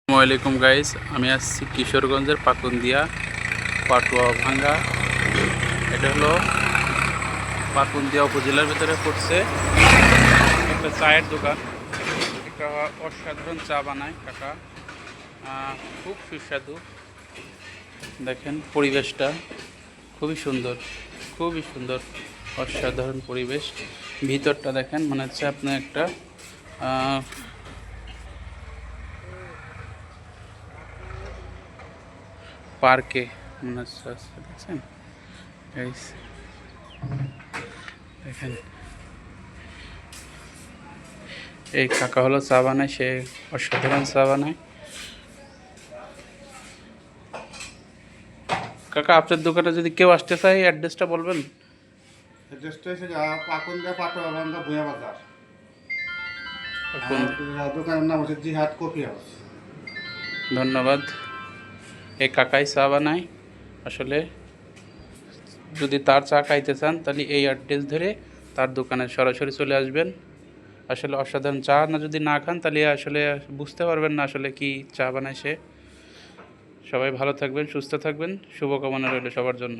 আসসালামু আলাইকুম গাইস, আমি আসছি কিশোরগঞ্জের পাকুন্দিয়া পাটুয়া ভাঙ্গা। এটা হলো পাকুন্দিয়া উপজেলার ভিতরে পড়ছে একটা চায়ের দোকান। একটা অসাধারণ চা বানায় কাকা, খুব সুস্বাদু। দেখেন পরিবেশটা খুবই সুন্দর, খুবই সুন্দর, অসাধারণ পরিবেশ। ভিতরটা দেখেন, মনে হচ্ছে আপনি একটা পার্কে মনে হচ্ছে দেখছেন গাইস। দেখেন এই কাকা হলো চা বানায়, সে অসাধারণ চা বানায়। কাকা, আপনার দোকানে যদি কেউ আসতে চায় অ্যাড্রেসটা বলবেন? অ্যাড্রেসটা হচ্ছে পাকুন্দিয়া পাটোয়া বান্ধা ভুয়া বাজার। কোন? আর দোকানের নাম হচ্ছে জিহাদ কফি হাউস। ধন্যবাদ। এই কাকাই চা বানায়। আসলে যদি তার চা খাইতে চান তাহলে এই অ্যাড্রেস ধরে তার দোকানে সরাসরি চলে আসবেন। আসলে অসাধারণ চা না, যদি না খান তাহলে আসলে বুঝতে পারবেন না আসলে কি চা বানায় সে। সবাই ভালো থাকবেন, সুস্থ থাকবেন, শুভকামনা রইল সবার জন্য।